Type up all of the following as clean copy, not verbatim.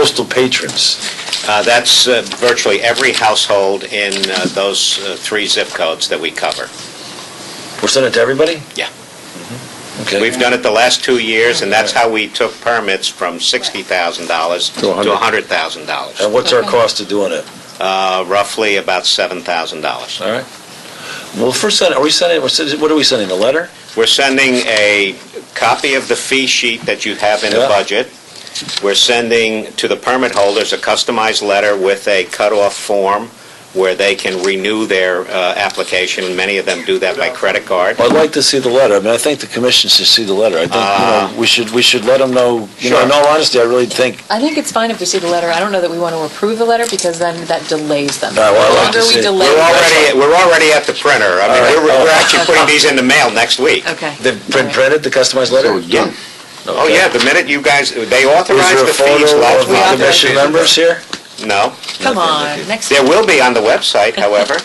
postal patrons? That's virtually every household in those 3 zip codes that we cover. We're sending it to everybody? Yeah. Okay. We've done it the last 2 years, and that's how we took permits from $60,000 to $100,000. And what's our cost of doing it? Roughly about $7,000. All right. Well, first, what are we sending, a letter? We're sending a copy of the fee sheet that you have in the budget. We're sending to the permit holders a customized letter with a cutoff form where they can renew their application, and many of them do that by credit card. Well, I'd like to see the letter. I mean, I think the commission should see the letter. I think we should let them know. Sure. In all honesty, I really think. I think it's fine if we see the letter. I don't know that we want to approve the letter because then that delays them. Well, the longer we delay, we're already at the printer. I mean, we're actually putting these in the mail next week. Okay. They've been printed, the customized letter? Yeah. Okay. Oh yeah, the minute you guys they authorize the fees Is there a last photo week. of the commission members here? No. Come on, next There will be on the website, however.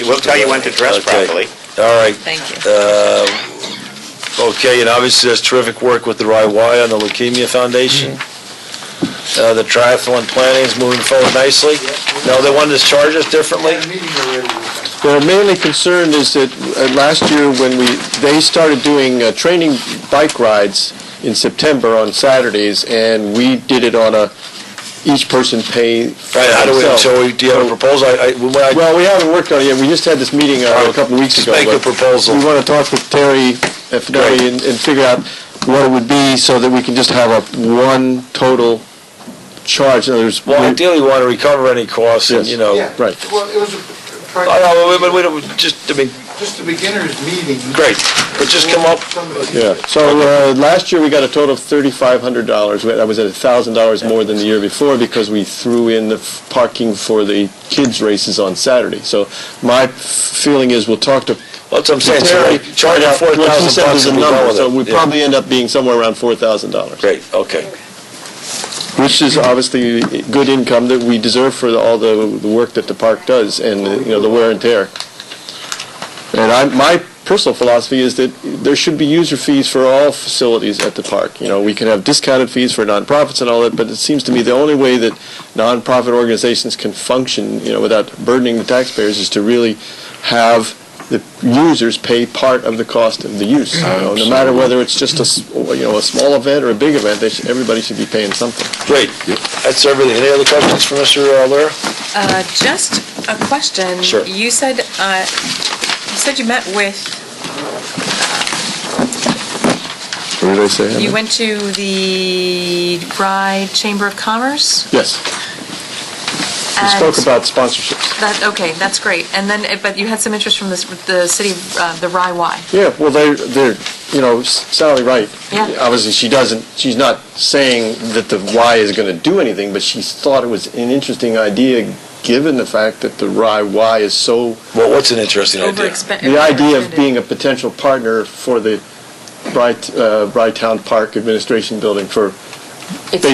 We'll tell you when to dress properly. All right. Thank you. Okay, and obviously there's terrific work with the RIY and the Leukemia Foundation. The triathlon planning is moving forward nicely. No, they want to charge us differently? Their mainly concern is that last year when they started doing training bike rides in September on Saturdays, and we did it on each person pay for Right, themselves. do you have a proposal? Well, we haven't worked on it yet. We just had this meeting a couple of weeks ago. Make a proposal. We want to talk with Terry Fidelli and figure out what it would be so that we can just have one total charge. Well, ideally, we want to recover any costs, and, Right. Well, it was just a beginner's meeting. Great, but just come up. Yeah. So last year we got a total of $3,500. That was $1,000 more than the year before because we threw in the parking for the kids' races on Saturday. So my feeling is we'll talk to. That's what I'm saying. Terry, So charge out $4,000. So we'd probably end up being somewhere around $4,000. Great. Okay. Which is obviously good income that we deserve for all the work that the park does and the wear and tear. And my personal philosophy is that there should be user fees for all facilities at the park. We can have discounted fees for nonprofits and all that, but it seems to me the only way that nonprofit organizations can function, without burdening the taxpayers, is to really have the users pay part of the cost of the use. No matter whether it's just a small event or a big event, everybody should be paying something. Great. That's everything. Any other questions for Mr. Lura? Just a question. Sure. You said you met with. What did I say? You went to the Rye Chamber of Commerce. Yes. We spoke about sponsorships. Okay, that's great. And then, but you had some interest from the city of the Rye Y. Yeah, well, they're Sally Wright. Yeah. Obviously, she's not saying that the Y is going to do anything, but she thought it was an interesting idea given the fact that the Rye Y is so. Well, what's an interesting idea? The idea of being a potential partner for the Town Park Administration Building for. It's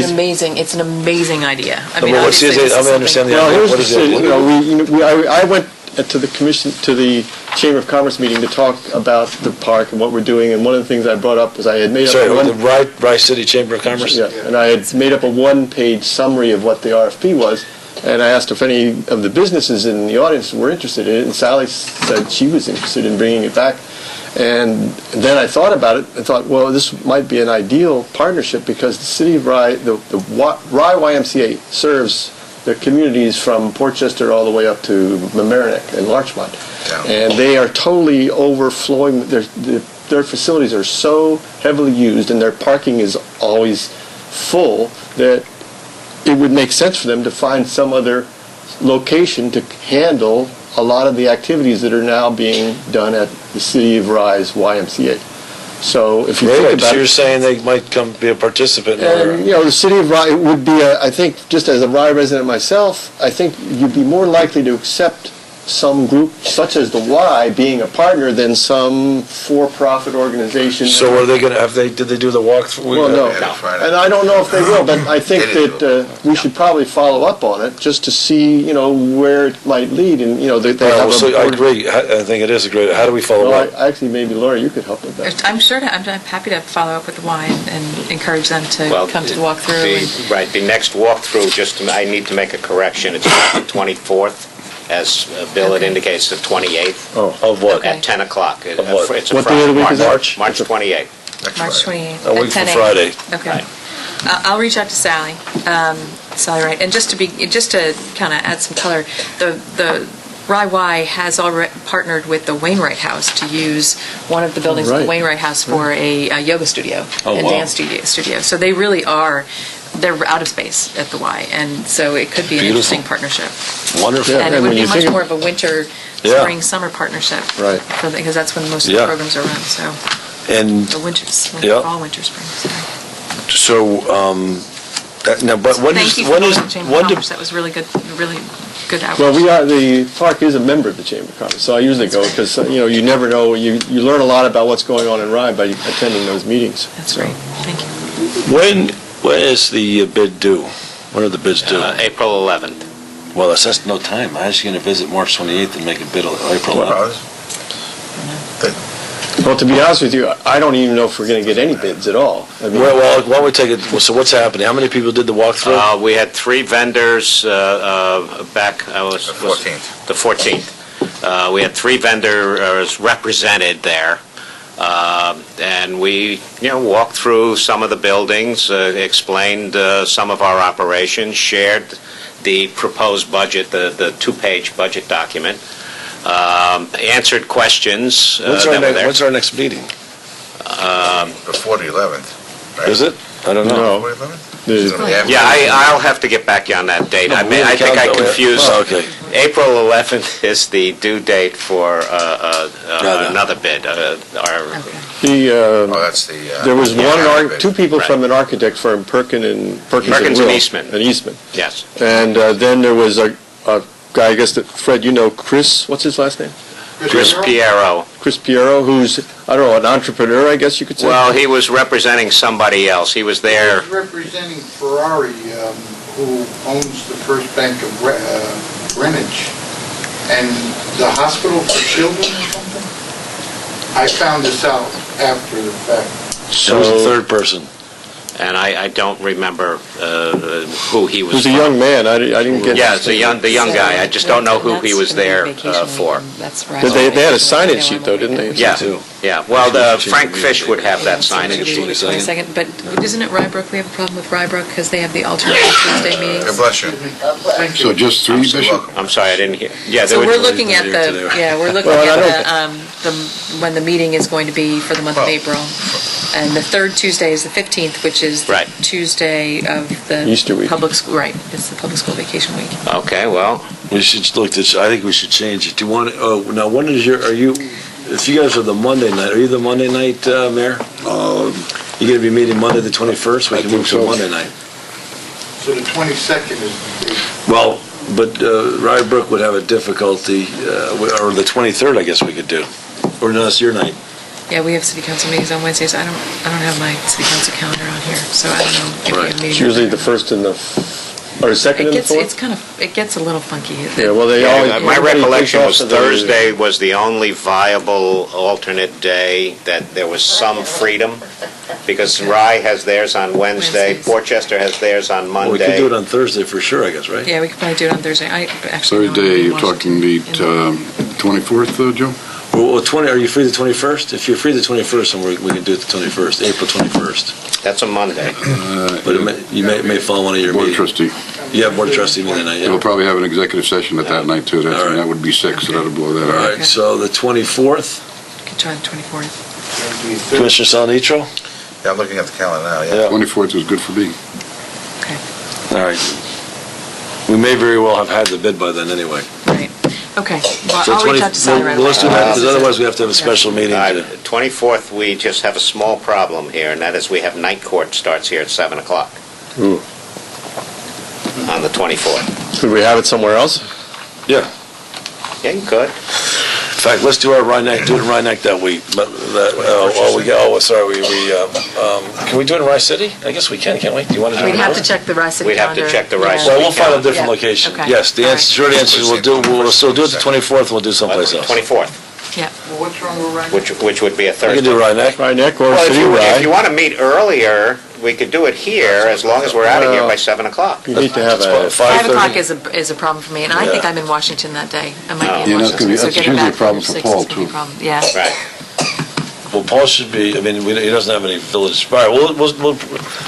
an amazing idea. I mean, what's the idea? I understand the idea. What is it? I went to the Chamber of Commerce meeting to talk about the park and what we're doing, and one of the things I brought up was I had made up the Rye City Chamber of Commerce? Yeah, and I had made up a one-page summary of what the RFP was, and I asked if any of the businesses in the audience were interested in it, and Sally said she was interested in bringing it back. And then I thought about it and thought, well, this might be an ideal partnership because the city of Rye, the Rye YMCA serves the communities from Portchester all the way up to Mamaroneck and Larchmont. Yeah. And they are totally overflowing. Their facilities are so heavily used and their parking is always full that it would make sense for them to find some other location to handle a lot of the activities that are now being done at the City of Rye's YMCA. So if you think about so you're saying they might come be a participant? The City of Rye would be, I think, just as a Rye resident myself, I think you'd be more likely to accept some group such as the Y being a partner than some for-profit organization. So are they gonna, did they do the walkthrough? Well, no, Friday. and I don't know if they will, but I think They didn't that we should probably follow up on it, just to see, where it might lead, and, they have So a... I agree, I think it is a great, how do we follow Well, up? actually, maybe Laura, you could help with that. I'm sure, I'm happy to follow up with the Y and encourage them to Well, come to the walkthrough. Right, the next walkthrough, I need to make a correction. It's not the 24th, as Bill had Okay. indicates, the 28th Of what? Okay. at 10 o'clock. Of what? It's a What day of the week is that? March 28th. March 28th. A week at from 10 a.m. Friday. Okay. Right. I'll reach out to Sally, Sally Wright, and just to kind of add some color, the RYY has already partnered with the Wainwright House to use one of the buildings of the Right. Wainwright House for a yoga studio Oh, and wow. dance studio. So they really are, they're out of space at the Y, and so it could be an Beautiful. interesting partnership. Wonderful. Yeah. And it and would when be you much think of- more of a winter, Yeah. spring, summer partnership. Right. Because that's when most of Yeah. the programs are run, so, And the winters, Yeah. fall, winter, spring, sorry. so, now, but when is, Thank you for when going is, to the Chamber of when do, Commerce, that was really good outreach. Well, the park is a member of the Chamber of Commerce, so I usually go, because, you never know, you learn a lot about what's going on in Rye by attending those meetings. That's great, thank you. when is the bid due? When are the bids due? April 11th. Well, that's no time. I was going to visit March 28th and make a bid on April 11th. Well, to be honest with you, I don't even know if we're going to get any bids at all. I mean, Well, why don't we take it, so what's happening? How many people did the walkthrough? We had 3 vendors back, was The 14th. the 14th. We had 3 vendors represented there, and we, walked through some of the buildings, explained some of our operations, shared the proposed budget, the 2-page budget document, answered questions When's that were there. when's our next meeting? Before the 11th. right? Is it? I don't know. No. Before the 11th? The- Is it gonna be after? Yeah, I'll have to get back to you on that date. No, I we mean, I think I can't go confused. Oh, okay. April 11th is the due date for another bid. The, Oh, that's the... there was yeah, two people Right. from an architect firm, Perkins Perkins and Will, Eastman. And Eastman. Yes. And then there was a guy, I guess that, Fred, Chris, what's his last name? Chris Piero. Chris Piero, who's, I don't know, an entrepreneur, I guess you could say? Well, he was representing somebody else. He was there. He's representing Ferrari, who owns the First Bank of Greenwich, and the Hospital for Children or something. I found this out after the fact. It was the third person. And I don't remember who he was He was a from. young man, I didn't get... Yeah, it's the young guy. I just don't know who he was there for. They had a sign-in sheet, though, didn't they? Yeah, too. yeah. Well, Frank Fish would have that signage sheet. Wait a second, but isn't it Rybrook? We have a problem with Rybrook because they have the alternate Tuesday God meetings. bless you. So just 3, You're Bishop? welcome. I'm sorry, I didn't hear. Yeah, So there we're was, looking at we're looking Well, I at when the meeting is going to be for the month of Well- April. And the third Tuesday is the 15th, which is the Right. Tuesday of the Easter week. public school, right, it's the public school vacation week. okay, well, We should look this, I think we should change it. Do you want, now when is if you guys are the Monday night, are you the Monday night, Mayor? You gonna be meeting Monday the 21st? We I can think move to so. Monday night. So the 22nd is... Well, but Rybrook would have a difficulty, or the 23rd, I guess we could do. Or no, it's your night. Yeah, we have city council meetings on Wednesdays. I don't have my city council calendar on here, so I don't know if we Right. have meetings. It's usually the first and the, or the second and the fourth? It gets a little funky. Yeah, well, they yeah, always... my everybody recollection takes was off the- Thursday was the only viable alternate day that there was some freedom, because Rye has theirs on Wednesday, Wednesdays. Portchester has theirs on Well, we could Monday. do it on Thursday for sure, I guess, right? Yeah, we could probably do it on Thursday. I actually know I'm Thursday, in you're talking the Washington. 24th, Joe? Well, are you free the 21st? If you're free the 21st, then we can do it the 21st, April 21st. That's a Monday. But you may fall one of your Board meetings. trustee. You have board trustee meeting that night, We'll yeah. probably have an executive session at that night, too. All right. That would be 6, so that'll blow that All out. right, so the 24th, Could try the 24th. Commissioner Salanitro? Yeah, I'm looking at the calendar now, Yeah. 24th is good for me. Okay, All right. We may very well have had the bid by then anyway. right. Okay, well, So I'll reach out to Sally right well, away. let's do that, because otherwise we have to have a special meeting. 24th, we just have a small problem here, and that is we have night court starts here at 7 o'clock Ooh. on the 24th. Could we have it somewhere else? Yeah. Yeah, you could. In fact, let's do our Rhinebeck, do it in Rhinebeck that week. But, can we do it in Rice City? I guess we can, can't we? Do you want to do it? We'd have to check the Rice City We'd have calendar. to check the Rice Well, City we'll find a different Yeah. location. Okay. Yes, the All answer, short answer is we'll still do it the 24th, we'll do someplace else. 24th, Yeah. Well, what's wrong with Ryan? which would be a We Thursday. can do Rhinebeck. Rhinebeck or Well, if City you Rye. want to meet earlier, we could do it here, as long as we're out of here by 7 o'clock. You need to have a, 5 o'clock 5:30. is a problem for me, and I think I'm in Washington that day. I might be in Yeah, that's gonna Washington, be- so that's getting usually a back problem from for 6 Paul, is gonna be a too. problem. Yeah. Right. Well, Paul should be, I mean, he doesn't have any village, all right, we'll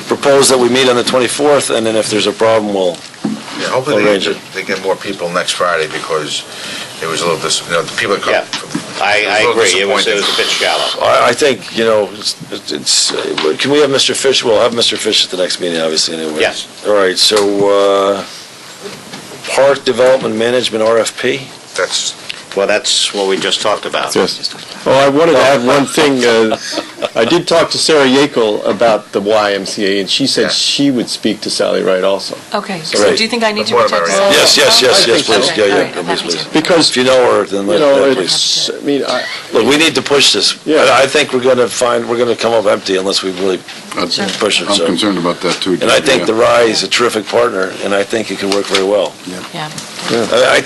propose that we meet on the 24th, and then if there's a problem, we'll, Yeah, hopefully Arrange it. they get more people next Friday, because it was a little, the people that come. Yeah. I It was a little agree, it was disappointing. a bit shallow. I think, can we have Mr. Fish, we'll have Mr. Fish at the next meeting, obviously, anyway. Yes. All right, so, Park Development Management RFP? Well, that's what we just talked about. yes. Oh, I wanted to add one thing. I did talk to Sarah Yackel about the YMCA, and she said Yeah. she would speak to Sally Wright also. Okay, Right. so do you think I need to But reach out to what Sally? about Yes, please, Okay, yeah, all right, I'm please, happy please. to. Because, If you know her, then you know, let, please. it's, I mean, Look, we need to push this. Yeah. I think we're gonna come up empty unless we really Sure. push it, I'm so. concerned about that too. And I think yeah. the RAI is a terrific partner, and I think it can work very well. Yeah.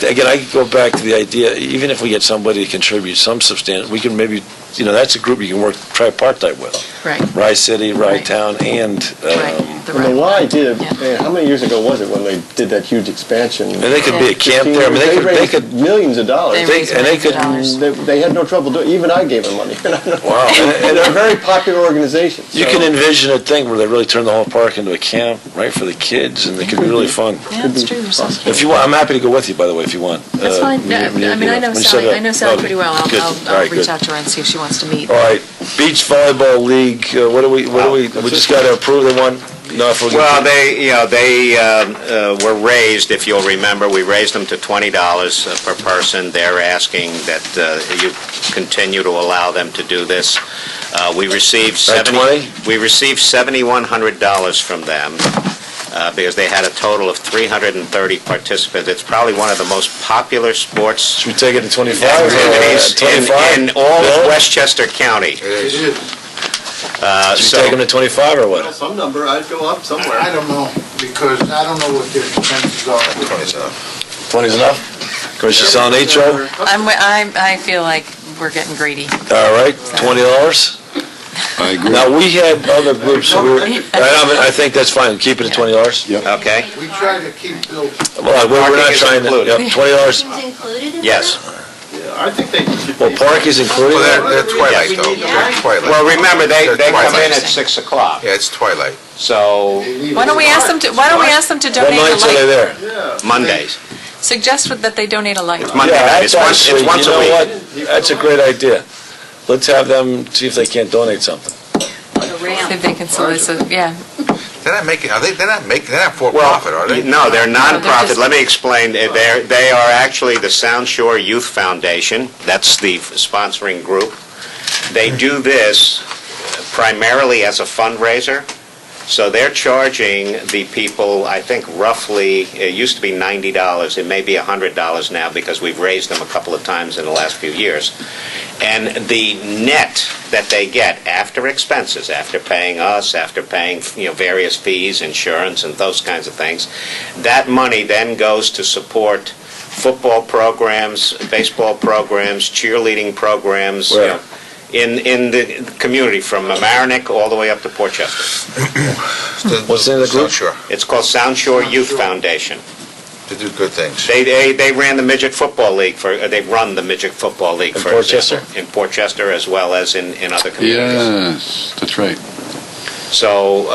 Again, I go back to the idea, even if we get somebody to contribute some substantial, we can maybe, that's a group you can work tripartite with. Right, Rye City, Rye Right. Town, and, right. The and the right. Y did, Yeah. how many years ago was it when they did that huge expansion? and they could be a camp there, I mean, they raised could, millions of dollars. They they- raised and they millions of could- dollars. They had no trouble doing, even I gave them money. wow. And they're a very popular organization. You so- can envision a thing where they really turn the whole park into a camp, right, for the kids, and it could be really fun. Yeah, that's true, there's some. If you want, I'm happy to go with you, by the way, if you want. That's fine. when Yeah, you- I mean, I know when you set Sally, it up. I know Sally pretty well. Good. I'll All right, reach good. out to her and see if she wants to meet. All right, Beach Volleyball League, we just got to approve the one? No, if we're Well, gonna- they were raised, if you'll remember, we raised them to $20 per person. They're asking that you continue to allow them to do this. We received At 20? we received $7,100 from them because they had a total of 330 participants. It's probably one of the most popular sports Should we take it to 25? activities 25? in all Bill? of Westchester County. It is. Should we take them to 25 or what? Some number, I'd go up somewhere. I don't know, because I don't know what their expenses are. 20 is enough? Of course, you're selling Nitro? I feel like we're getting greedy. All right, $20? I agree. Now, we had other groups, so I think that's fine, keep it at $20? Yep. Okay? We try to keep Bill. Well, we're not Parking is trying to, included. yep, $20. Included in Yes. I think they should. Well, park is included? Well, they're twilight, though. They're twilight. Well, remember, they They're come in twilight. at 6 o'clock, Yeah, it's twilight. so Why don't we ask them to What donate a nights are they light? there? Mondays. Suggest that they donate a light. Monday Yeah, night. that's It's actually, once you a know week. what? That's a great idea. Let's have them see if they can't donate something. See if they can solicit, yeah. They're not making, they're not for-profit, are they? No, they're they're nonprofit. just- Let me explain. They are actually the Sound Shore Youth Foundation. That's the sponsoring group. They do this primarily as a fundraiser. So they're charging the people, I think roughly, it used to be $90. It may be $100 now because we've raised them a couple of times in the last few years. And the net that they get after expenses, after paying us, after paying various fees, insurance, and those kinds of things, that money then goes to support football programs, baseball programs, cheerleading programs, Where? in the community from Mamaroneck all the way up to Port Chester. What's the name of the group? Sure, It's called Sound Shore Youth Foundation. they do good things. They ran the midget football league they run the midget football league In for Port example, Chester? in Port Chester as well as in other communities. Yes, that's right. So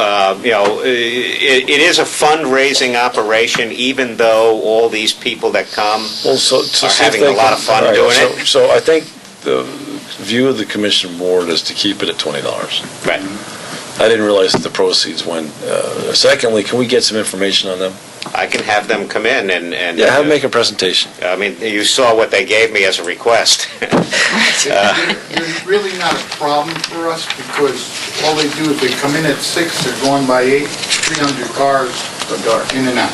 it is a fundraising operation, even though all these people that come Well, so are see if having they a lot can- of fun all right, doing so- it. So I think the view of the commission board is to keep it at $20. Right. I didn't realize that the proceeds went. Secondly, can we get some information on them? I can have them come in and Yeah, have them make a presentation. I mean, you saw what they gave me as a request. It's really not a problem for us, because all they do is they come in at 6, they're going by 8, 300 cars in and out.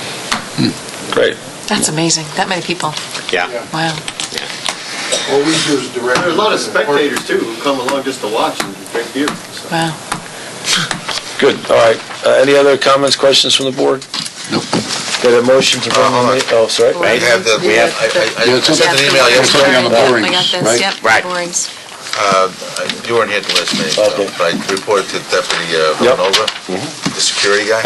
Great. That's amazing, that many people. Yeah. Wow. All we do is direct. There's a lot of spectators too who come along just to watch and drink beer. So. Wow. Good, all right. Any other comments, questions from the board? Nope. Got a motion to bring hold on. oh, sorry. We have the, We have- I sent an email Yeah, yesterday. on the I borings, got this, right? yep, Right. borings. You weren't here to listen, Okay. but I reported to Deputy Yep. Villanova, the security guy.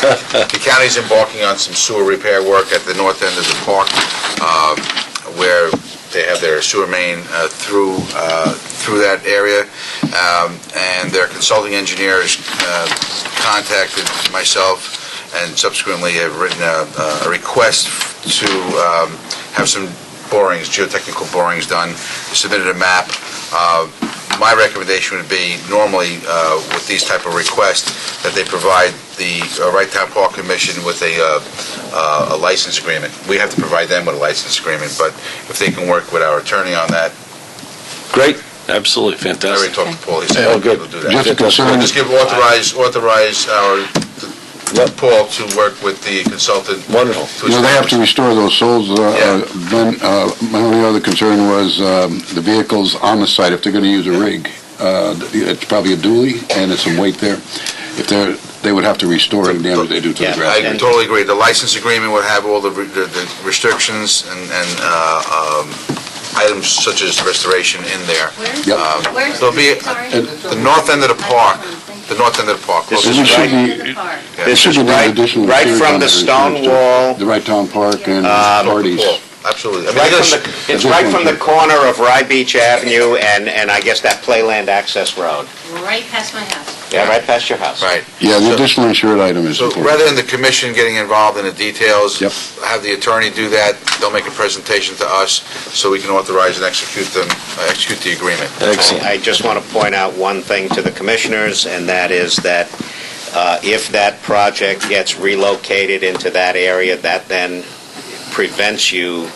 The county's embarking on some sewer repair work at the north end of the park, where they have their sewer main through that area, and their consulting engineers contacted myself and subsequently have written a request to have some borings, geotechnical borings done, submitted a map. My recommendation would be, normally with these type of requests, that they provide the Wright Town Park Commission with a license agreement. We have to provide them with a license agreement, but if they can work with our attorney on that, Great, absolutely, I already fantastic. talked to Paul, he said Oh, good. he'll do that. Just a concern, Just authorize our, Paul to work with the consultant. Wonderful. to they have to establish- restore those souls. Yeah. Ben, my only other concern was the vehicles on the site, if they're going to use a rig. It's probably a dually, and there's some weight there. If they would have to restore any damage they do to Yeah, the grass. I totally agree. The license agreement would have all the restrictions and items such as restoration in there. Yep. There'll be the north end of the park, This closest is It should right- be, Yeah. it This should is be right, additional. right material from on the there, stone too. wall, The Wright Town Park and parties. Paul, absolutely. I mean, right they're from gonna- the, it's right from the corner of Rye Beach Avenue and I guess that Playland Access Road. Right past my house. Yeah, right past your house. Right. Yeah, the So- additional insured item is So important. rather than the commission getting involved in the details, Yep. have the attorney do that, they'll make a presentation to us so we can authorize and execute the agreement. Excellent. I just want to point out one thing to the commissioners, and that is that if that project gets relocated into that area, that then prevents you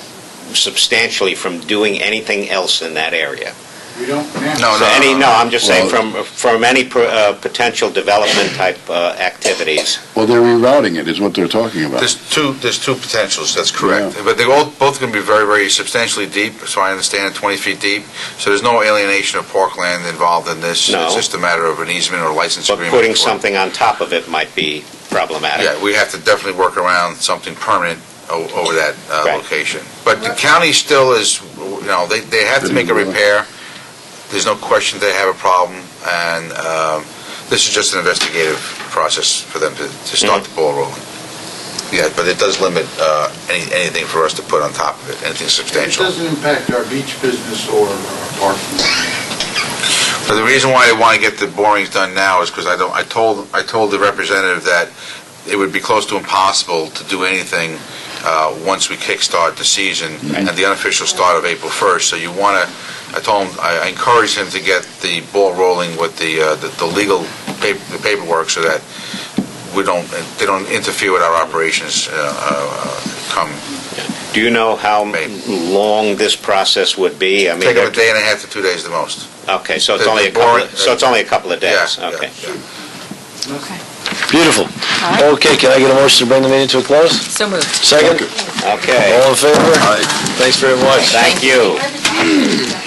substantially from doing anything else in that area. We don't, No, So I'm just saying Well- from any potential development type activities. Well, they're rerouting it, is what they're talking about. There's two potentials, that's correct. Yeah. But they're both going to be very, very substantially deep, so I understand, 20 feet deep. So there's no alienation of parkland involved in this. No. It's just a matter of an easement or license But agreement. putting for- something on top of it might be problematic. Yeah, we have to definitely work around something permanent over that Right. location. But the county still is, they have to make a repair. There's no question they have a problem, and this is just an investigative process for them to start the ball rolling. Yeah, but it does limit anything for us to put on top of it, anything it substantial. doesn't impact our beach business or our parking. But the reason why they want to get the borings done now is because I told the representative that it would be close to impossible to do anything once we kickstart the season at the unofficial start of April 1st. So I encouraged him to get the ball rolling with the legal paperwork so that they don't interfere with our operations come. Do you know how Maybe. long this process would be? I mean, Take them a they're- day and a half to 2 days the most. okay, so it's the only a boring- couple of days. Yeah, Okay. yeah. Okay. Beautiful. right. Okay, can I get a motion to bring the meeting to a close? So moved. Second? Okay. All in favor? Thanks very much. Thank you.